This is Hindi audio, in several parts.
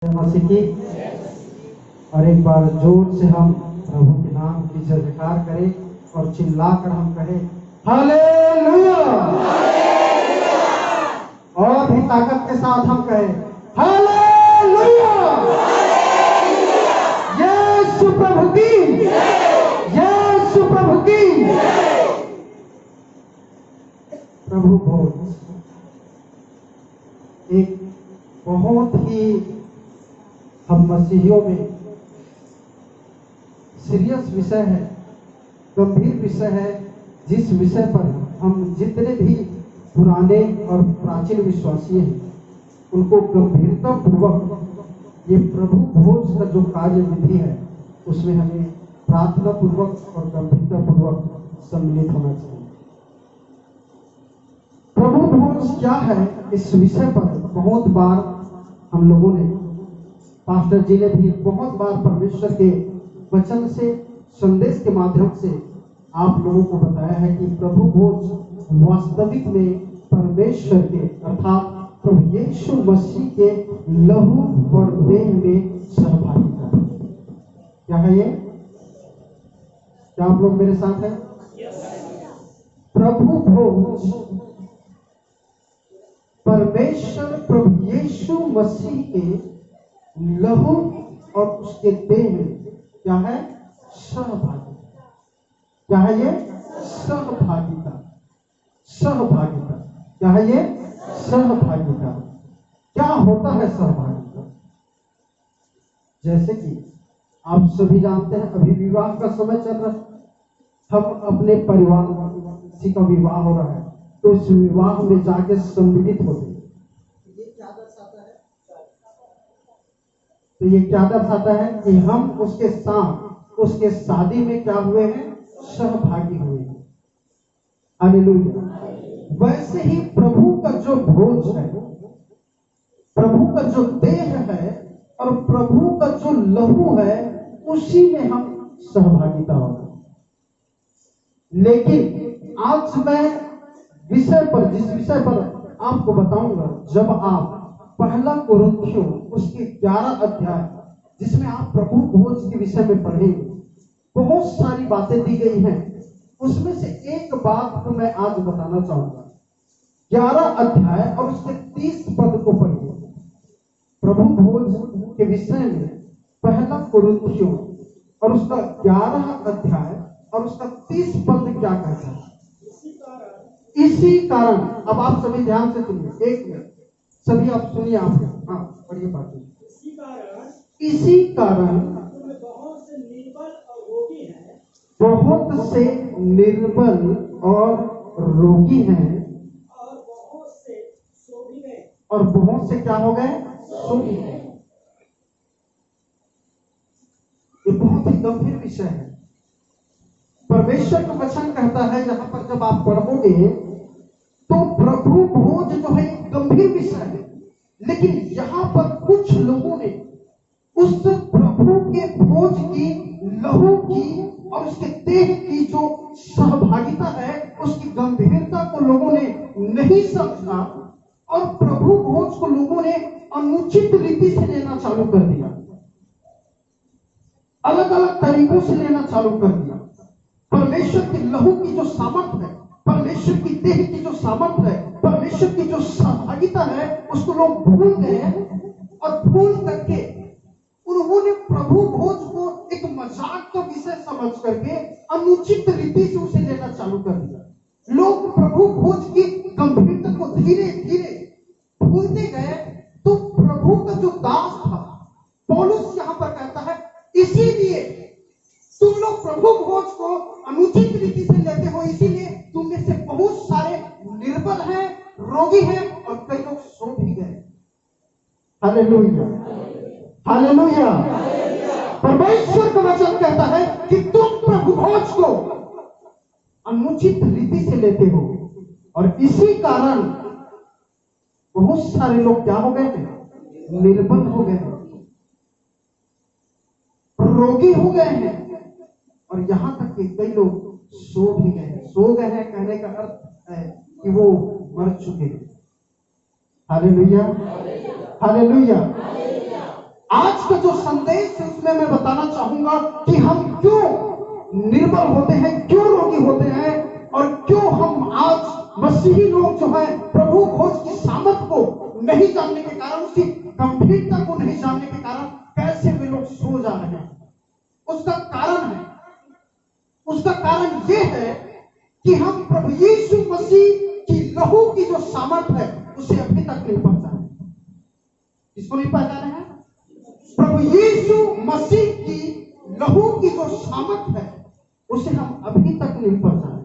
मसीह की। और एक बार जोर से हम प्रभु के नाम की जयकार करें और चिल्लाकर हम कहें हालेलुया। और भी ताकत के साथ हम कहें हालेलुया। यीशु प्रभु की, यीशु प्रभु की। प्रभु भोज एक बहुत ही हम मसीहियों में सीरियस विषय है, गंभीर विषय है, जिस विषय पर हम जितने भी पुराने और प्राचीन विश्वासी हैं उनको गंभीरता पूर्वक ये प्रभु भोज का जो कार्य विधि है उसमें हमें प्रार्थना पूर्वक और गंभीरता पूर्वक सम्मिलित होना चाहिए। प्रभु भोज क्या है, इस विषय पर बहुत बार हम लोगों ने, पास्टर जी ने भी बहुत बार परमेश्वर के वचन से, संदेश के माध्यम से आप लोगों को बताया है कि प्रभु भोज वास्तविक में परमेश्वर के अर्थात प्रभु यीशु मसीह के लहू और देह में सहभागिता है। क्या है ये? क्या आप लोग मेरे साथ हैं? प्रभु भोज परमेश्वर प्रभु यीशु मसीह के लहू और उसके देह में क्या है? सहभागिता। क्या है ये? सहभागिता। सहभागिता क्या है ये? सहभागिता। क्या होता है सहभागिता? जैसे कि आप सभी जानते हैं अभी विवाह का समय चल रहा है, हम अपने परिवार किसी का विवाह हो रहा है तो उस विवाह में जाके सम्मिलित होते हैं। तो ये क्या दर्शाता है कि हम उसके साथ उसके शादी में क्या हुए हैं? सहभागी हुए हैं। हालेलुया। वैसे ही प्रभु का जो भोज है, प्रभु का जो देह है और प्रभु का जो लहू है, उसी में हम सहभागिता होगा। लेकिन आज मैं विषय पर, जिस विषय पर आपको बताऊंगा, जब आप पहला कुरिन्थियों उसके 11 अध्याय जिसमें आप प्रभु भोज के विषय में पढ़ेंगे, बहुत सारी बातें दी गई हैं। उसमें से एक बात को मैं आज बताना चाहूंगा। 11 अध्याय और उसके 30 पद को पढ़िए। प्रभु भोज के विषय में पहला कुरिन्थियों और उसका 11 अध्याय और उसका 30 पद क्या कहता है? इसी कारण, अब आप सभी ध्यान से सुनिए, एक मिनट सभी आप सुनिए, आप हाँ पढ़िए बात। इसी कारण बहुत से निर्बल और रोगी हैं और बहुत से क्या हो गए? सो भी गए। ये बहुत ही गंभीर विषय है। परमेश्वर का वचन कहता है, यहाँ पर जब आप पढ़ोगे तो प्रभु भोज जो है गंभीर विषय है, लेकिन यहाँ पर कुछ लोगों ने उस प्रभु के भोज की, लहू की और उसके देह की जो सहभागिता है, उसकी गंभीरता को लोगों ने नहीं समझा और प्रभु भोज को लोगों ने अनुचित रीति से लेना चालू कर दिया, अलग अलग तरीकों से लेना चालू कर दिया। परमेश्वर के लहू की जो सामर्थ है, परमेश्वर की देह की जो सामर्थ है, परमेश्वर की जो सहभागिता है, उसको लोग भूल गए और भूल करके उन्होंने प्रभु भोज को एक मजाक का विषय समझ करके अनुचित रीति से उसे लेना चालू कर दिया। लोग प्रभु भोज की गंभीरता को धीरे धीरे भूलते गए। तो प्रभु का जो दास था पौलुस यहाँ पर कहता है, इसीलिए तुम लोग प्रभु भोज को अनुचित रीति से लेते हो, इसीलिए तुम में से बहुत सारे निर्बल हैं, रोगी हैं और कई लोग सो भी गए। Hallelujah, hallelujah. परमेश्वर का वचन कहता है कि तुम प्रभु भोज को अनुचित रीति से लेते हो और इसी कारण बहुत सारे लोग क्या हो गए हैं? निर्बल हो गए हैं, रोगी हो गए हैं और यहां तक कि कई लोग सो भी गए हैं। सो गए हैं कहने का अर्थ है कि वो मर चुके हैं। Hallelujah, hallelujah. आज का जो संदेश है उसमें मैं बताना चाहूंगा कि हम क्यों निर्बल होते हैं, क्यों रोगी होते हैं, और क्यों हम आज मसीही लोग जो है प्रभु खोज की सामर्थ को नहीं जानने के कारण, उसकी गंभीरता को नहीं जानने के कारण कैसे वे लोग सो जा रहे हैं। उसका कारण यह है कि हम प्रभु यीशु मसीह की लहू की जो सामर्थ है उसे अभी तक नहीं पहचाने। इसको नहीं पहचाने हैं? प्रभु यीशु मसीह की लहू की जो सामर्थ है उसे हम अभी तक नहीं पहचाने।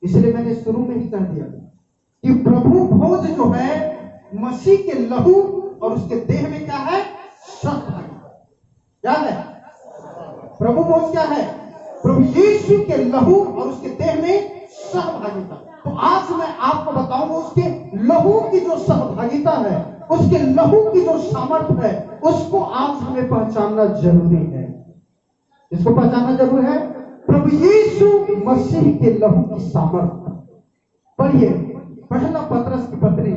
इसलिए मैंने शुरू में ही कह दिया कि प्रभु भोज जो है मसीह के लहू और उसके देह में क्या है? सहभागिता। क्या है प्रभु भोज? क्या है? प्रभु यीशु के लहू और उसके देह में सहभागिता। तो आज मैं आपको बताऊंगा उसके लहू की जो सहभागिता है, उसके लहू की जो सामर्थ है, उसको आज हमें पहचानना जरूरी है। इसको पहचानना जरूरी है। प्रभु यीशु मसीह के लहू की सामर्थ। पढ़िए पहला पतरस की पत्री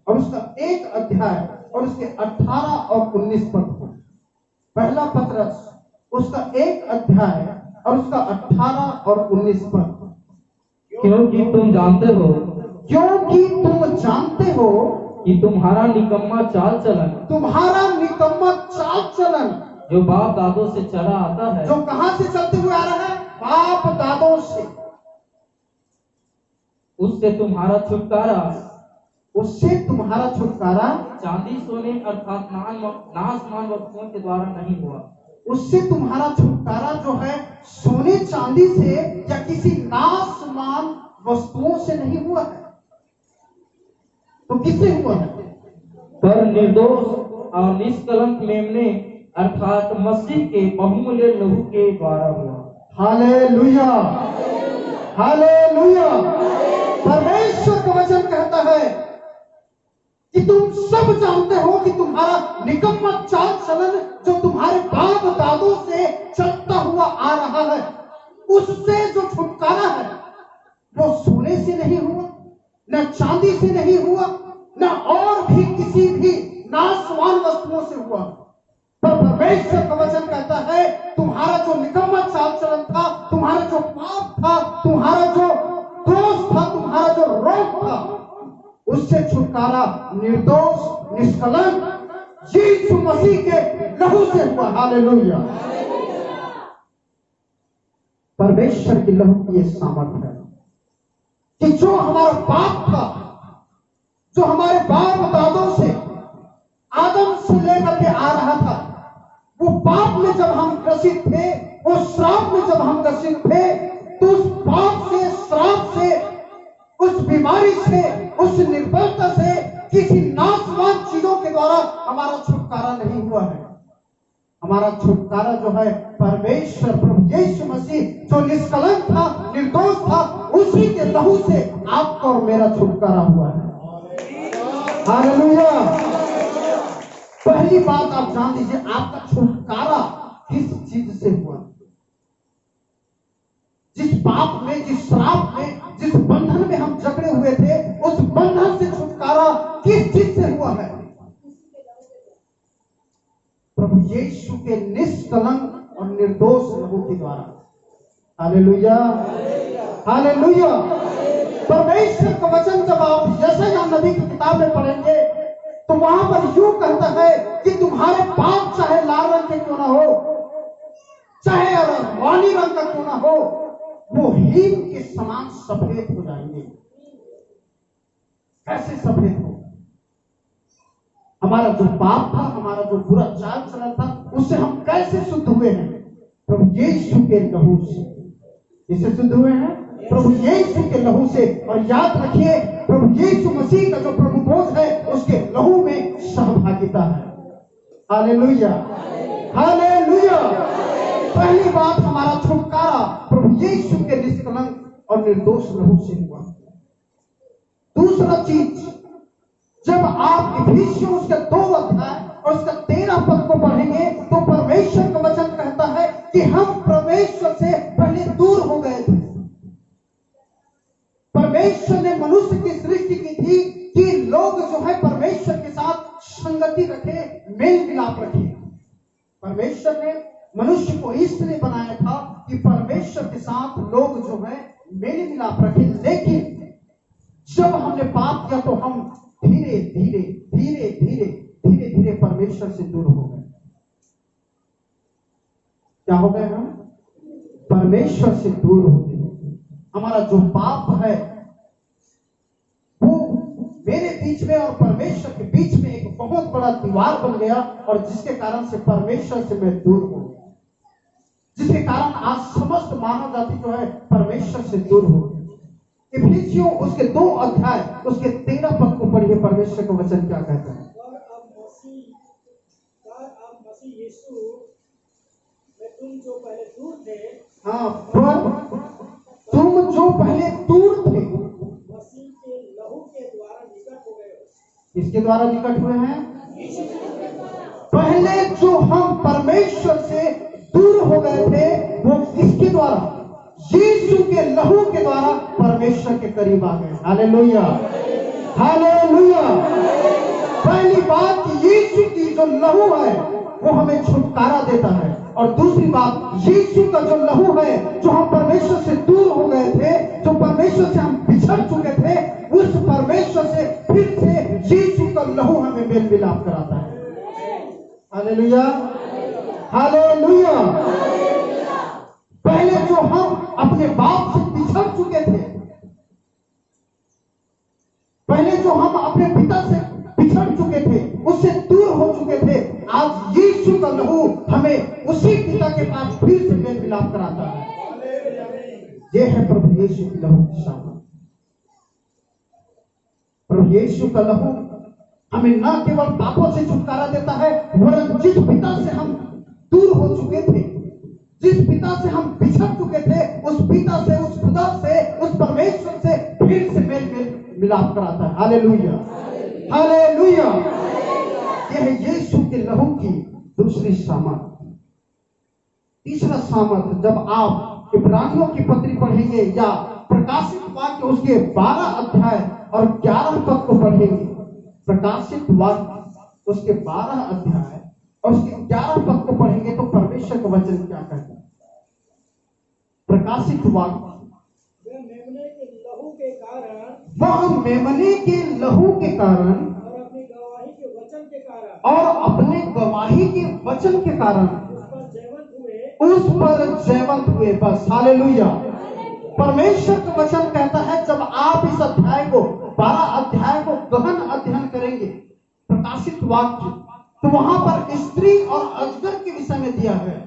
और उसका 1 अध्याय और उसके 18 और 19 पद। पहला पतरस उसका 1 अध्याय और उसका 18 और 19 पद। क्योंकि तुम जानते हो कि तुम्हारा निकम्मा चाल चलन जो बाप दादों से चला आता है, जो कहां से चलते हुए आ रहा है? बाप दादों से। उससे तुम्हारा छुटकारा चांदी सोने अर्थात नाशमान वस्तुओं के द्वारा नहीं हुआ। उससे तुम्हारा छुटकारा जो है सोने चांदी से या किसी नाशमान वस्तुओं से नहीं हुआ है। तो किससे हुआ है? पर निर्दोष और निष्कलंक मेमने अर्थात मसीह के बहुमूल्य लहू के द्वारा हुआ। Hallelujah, hallelujah. परमेश्वर का वचन कहता है कि तुम सब जानते हो कि तुम्हारा निकम्मा चाल चलन जो तुम्हारे बाप दादों से चलता हुआ आ रहा है, उससे जो छुटकारा है वो सोने से नहीं हुआ, न चांदी से नहीं हुआ, न और भी किसी भी नाशवान वस्तुओं से हुआ। पर परमेश्वर का वचन कहता है तुम्हारा जो निकम्मा चाल चलन था, तुम्हारा जो पाप था, तुम्हारा जो दोष था, तुम्हारा जो रोग था, उससे छुटकारा निर्दोष निष्कलंक यीशु मसीह के लहू से हुआ। हालेलुया। परमेश्वर की लहू की यह सामर्थ है कि जो हमारा पाप था, जो हमारे बाप दादों से आदम से लेकर के आ रहा था, वो पाप में जब हम ग्रसित थे, वो श्राप में जब हम ग्रसित थे, तो उस पाप से, श्राप से, उस बीमारी से, उस निर्बलता से, किसी नाशवान चीजों के द्वारा हमारा छुटकारा नहीं हुआ है। हमारा छुटकारा जो है परमेश्वर प्रभु यीशु मसीह जो निष्कलंक था, निर्दोष था, उसी के लहू से आपका और मेरा छुटकारा हुआ है। हालेलुया। पहली बात आप जान लीजिए, आपका छुटकारा किस चीज से हुआ? जिस पाप में, जिस श्राप में, जिस बंधन में हम जकड़े हुए थे, उस बंधन से छुटकारा किस चीज से हुआ है? प्रभु यीशु के निष्कलंक और निर्दोष लहू के द्वारा। Hallelujah, hallelujah. परमेश्वर का वचन जब आप यशायाह नबी की किताब में पढ़ेंगे तो वहां पर यूं कहता है कि तुम्हारे पाप चाहे लाल रंग के क्यों ना हो, चाहे रानी रंग का क्यों ना हो, वो हीन के समान सफेद हो जाएंगे। कैसे सफेद हो? हमारा जो पाप था, हमारा जो बुरा चाल चलन था, उससे हम कैसे शुद्ध हुए हैं? प्रभु यीशु के लहू से। इससे शुद्ध हुए हैं प्रभु यीशु के लहू से। और याद रखिए, प्रभु यीशु मसीह का जो प्रभु भोज है उसके लहू में सहभागिता है। Hallelujah, hallelujah. पहली बात, हमारा छुटकारा प्रभु यीशु के निष्कलंक और निर्दोष लहू से हुआ। दूसरा चीज, जब आप इफिसियों उसके 2 अध्याय और उसका 13 पद को पढ़ेंगे तो परमेश्वर का वचन कहता है कि हम परमेश्वर से पहले दूर हो गए थे। परमेश्वर ने मनुष्य की सृष्टि की थी कि लोग जो है परमेश्वर के साथ संगति रखे, मेल मिलाप रखे। परमेश्वर ने मनुष्य को इसलिए बनाया था कि परमेश्वर के साथ लोग जो है मेल मिलाप रखें, लेकिन जब हमने पाप किया तो हम धीरे धीरे धीरे धीरे धीरे धीरे परमेश्वर से दूर हो गए। क्या हो गए? हम परमेश्वर से दूर हो गए। हमारा जो पाप है वो मेरे बीच में और परमेश्वर के बीच में एक बहुत बड़ा दीवार बन गया, और जिसके कारण से परमेश्वर से मैं दूर हो गया, जिसके कारण आज समस्त मानव जाति जो है परमेश्वर से दूर हो गई। इफिसियों उसके 2 अध्याय उसके 13 पद को पढ़िए, परमेश्वर का वचन क्या कहता है। और अब मसीह यीशु में तुम जो पहले दूर थे, हाँ, पर तुम जो पहले दूर थे मसीह के लहू के द्वारा निकट हो गए हो। किसके द्वारा निकट हुए हैं? पहले जो हम परमेश्वर से दूर हो गए थे वो किसके द्वारा? यीशु के लहू के द्वारा परमेश्वर के करीब आ गए। Hallelujah, hallelujah. पहली बात कि यीशु की जो लहू है वो हमें छुटकारा देता है, और दूसरी बात यीशु का जो लहू है, जो हम परमेश्वर से दूर हो गए थे, जो परमेश्वर से हम बिछड़ चुके थे, उस परमेश्वर से फिर से यीशु का लहू हमें मेल मिलाप कराता है। Hallelujah, hallelujah. पहले जो हम अपने बाप से बिछड़ चुके थे, पहले जो हम अपने पिता से बिछड़ चुके थे, उससे दूर हो चुके थे, आज यीशु का लहू हमें उसी पिता के पास फिर से मेल मिलाप कराता है। यह है प्रभु यीशु की लहू की शान। प्रभु यीशु का लहू हमें न केवल पापों से छुटकारा देता है, वरन जिस पिता से हम दूर हो चुके थे, जिस पिता से हम बिछड़ चुके थे, उस पिता से, उस खुदा से, उस परमेश्वर से फिर से मेल मिलाप कराता है। Hallelujah, hallelujah. यह यीशु के लहू की दूसरी सामर्थ। तीसरा सामर्थ, जब आप इब्रानियों की पत्री पढ़ेंगे या प्रकाशित वाक्य उसके 12 अध्याय और 11 पद को पढ़ेंगे, प्रकाशित वाक्य उसके 12 अध्याय और उसके 11 पद को पढ़ेंगे तो परमेश्वर का वचन क्या कहता है। प्रकाशित वाक्य, वह मेमने के लहू के कारण, वह मेमने के लहू के कारण और अपनी गवाही के वचन के कारण, और अपने गवाही के वचन के कारण उस पर जयवंत हुए। उस पर जयवंत हुए। बस, हालेलुया। परमेश्वर का वचन कहता है, जब आप इस अध्याय को 12 अध्याय को गहन अध्ययन करेंगे, प्रकाशित वाक्य, तो वहां पर स्त्री और अजगर के विषय में दिया है,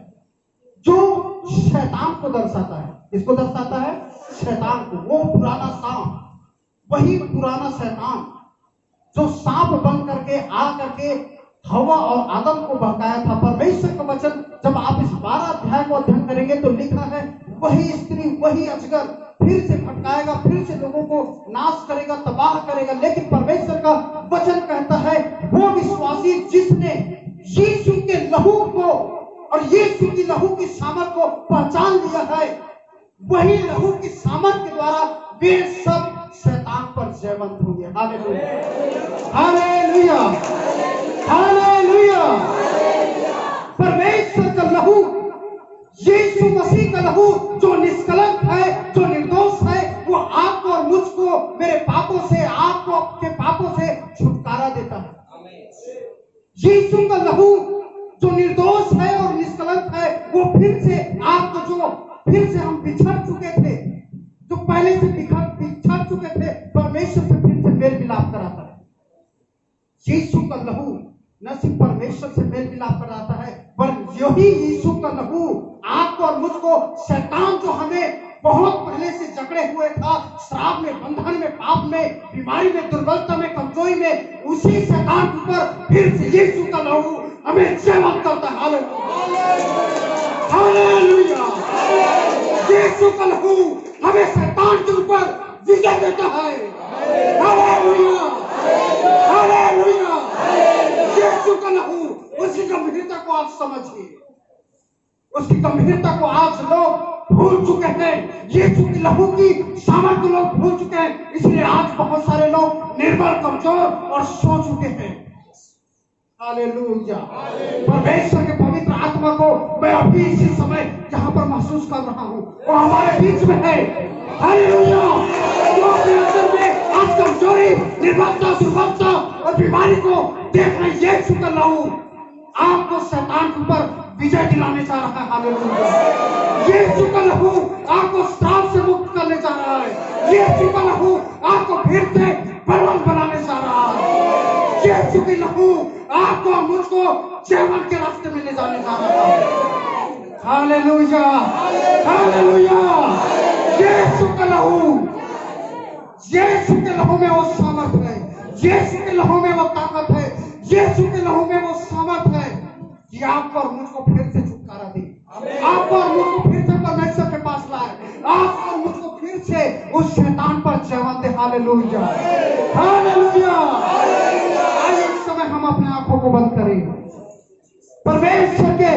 जो शैतान को दर्शाता है। किसको दर्शाता है? शैतान को। वो पुराना सांप, वही पुराना शैतान जो सांप बन करके आ करके हवा और आदम को बहकाया था। परमेश्वर का वचन जब आप इस 12 अध्याय को अध्ययन करेंगे तो लिखा है, वही स्त्री, वही अजगर फिर से भटकाएगा, फिर से लोगों को नाश करेगा, तबाह करेगा। लेकिन परमेश्वर का वचन कहता है, वो विश्वासी जिसने यीशु के लहू को और यीशु की लहू की सामर्थ को पहचान लिया है, वही लहू की सामर्थ के द्वारा वे सब शैतान पर जयवंत होंगे। Hallelujah, hallelujah, hallelujah. परमेश्वर का लहू, यीशु मसीह का लहू जो निष्कलंक है, जो निर्दोष है, वो आपको और मुझको मेरे पापों से, आपको आपके पापों से छुटकारा देता है। यीशु का लहू जो निर्दोष है और निष्कलंक है, वो फिर से आपको, जो फिर से हम बिछड़ चुके थे, जो पहले से बिछड़ चुके थे, परमेश्वर से फिर से मेल मिलाप कराता है। यीशु का लहू न सिर्फ परमेश्वर से मेल मिलाप कराता है, पर यही यीशु का लहू आपको और मुझको, शैतान जो हमें बहुत पहले से जकड़े हुए था, श्राप में, बंधन में, पाप में, बीमारी में, दुर्बलता में, कमजोरी में, उसी शैतान के ऊपर फिर से यीशु का लहू हमें जयवंत करता है। हालेलुया, यीशु का लहू हमें शैतान के ऊपर विजय देता है। Hallelujah, hallelujah. यीशु का लहू, उसकी गंभीरता को आप समझिए, उसकी गंभीरता को आज लोग भूल चुके हैं। यीशु की लहू की सामर्थ्य लोग भूल चुके हैं, इसलिए आज बहुत सारे लोग निर्बल, कमजोर और सो चुके हैं। हालेलुया। परमेश्वर के पवित्र आत्मा को मैं अभी इसी समय यहाँ पर महसूस कर रहा हूँ, वो हमारे बीच में है। हालेलुया। जो अपने अंदर में आज कमजोरी, निर्बलता, दुर्बलता और बीमारी को देख रहे, ये शुक्र लहू आपको शैतान के ऊपर विजय दिलाने जा रहा है। हालेलुया। ये शुक्र लहू आपको श्राप से मुक्त करने जा रहा है। ये शुक्र लहू आपको फिर से बलवान बनाने जा रहा है। ये शुक्र लहू आपको मुझको जीवन के रास्ते में ले जाने जा रहा है। Hallelujah, hallelujah. यीशु के लहू, यीशु के लहू में वो सामर्थ है, यीशु के लहू में वो ताकत है, यीशु के लहू में वो सामर्थ है कि आपको और मुझको फिर से छुटकारा दे, आपको और मुझको फिर से परमेश्वर के पास लाए, आपको और मुझको फिर से उस शैतान पर जवान दे। Hallelujah, hallelujah. आज इस समय हम अपने आंखों को बंद करें, परमेश्वर के